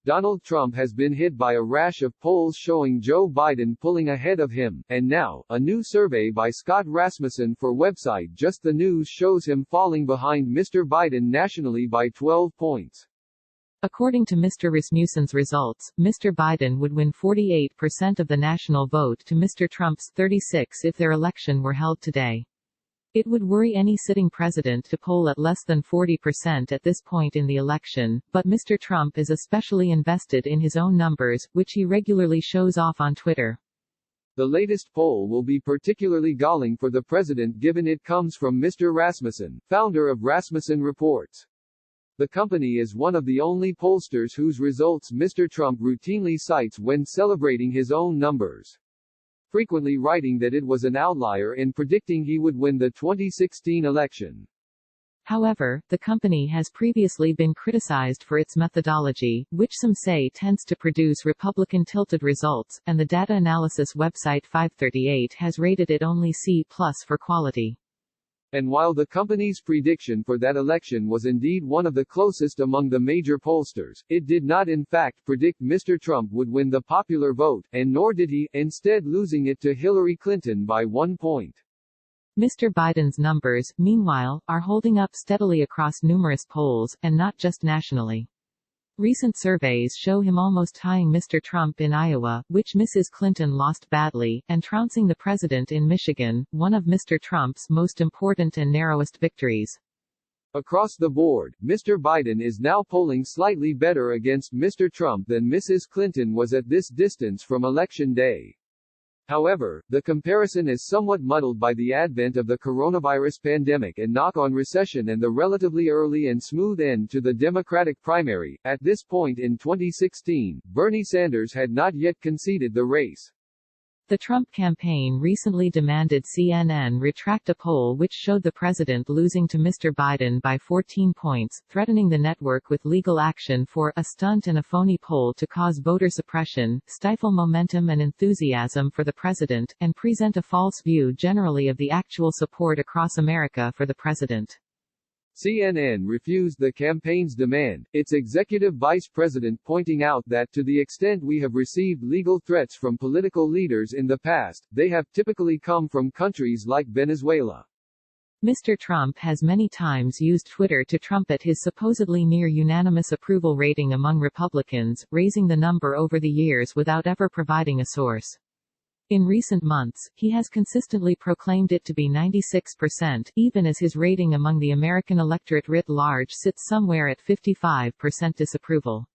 Donald Trump has been hit by a rash of polls showing Joe Biden pulling ahead of him, and now, a new survey by Scott Rasmussen for website Just the News shows him falling behind Mr. Biden nationally by 12 points. According to Mr. Rasmussen's results, Mr. Biden would win 48% of the national vote to Mr. Trump's 36% if their election were held today. It would worry any sitting president to poll at less than 40% at this point in the election, but Mr. Trump is especially invested in his own numbers, which he regularly shows off on Twitter. The latest poll will be particularly galling for the president given it comes from Mr. Rasmussen, founder of Rasmussen Reports. The company is one of the only pollsters whose results Mr. Trump routinely cites when celebrating his own numbers, frequently writing that it was an outlier in predicting he would win the 2016 election. However, the company has previously been criticized for its methodology, which some say tends to produce Republican-tilted results, and the data analysis website 538 has rated it only C+ for quality. And while the company's prediction for that election was indeed one of the closest among the major pollsters, it did not in fact predict Mr. Trump would win the popular vote, and nor did he, instead losing it to Hillary Clinton by 1 point. Mr. Biden's numbers, meanwhile, are holding up steadily across numerous polls, and not just nationally. Recent surveys show him almost tying Mr. Trump in Iowa, which Mrs. Clinton lost badly, and trouncing the president in Michigan, one of Mr. Trump's most important and narrowest victories. Across the board, Mr. Biden is now polling slightly better against Mr. Trump than Mrs. Clinton was at this distance from Election Day. However, the comparison is somewhat muddled by the advent of the coronavirus pandemic and knock-on recession and the relatively early and smooth end to the Democratic primary. At this point in 2016, Bernie Sanders had not yet conceded the race. The Trump campaign recently demanded CNN retract a poll which showed the president losing to Mr. Biden by 14 points, threatening the network with legal action for a stunt and a phony poll to cause voter suppression, stifle momentum and enthusiasm for the president, and present a false view generally of the actual support across America for the president. CNN refused the campaign's demand, its executive vice president pointing out that to the extent we have received legal threats from political leaders in the past, they have typically come from countries like Venezuela. Mr. Trump has many times used Twitter to trumpet his supposedly near-unanimous approval rating among Republicans, raising the number over the years without ever providing a source. In recent months, he has consistently proclaimed it to be 96%, even as his rating among the American electorate writ large sits somewhere at 55% disapproval.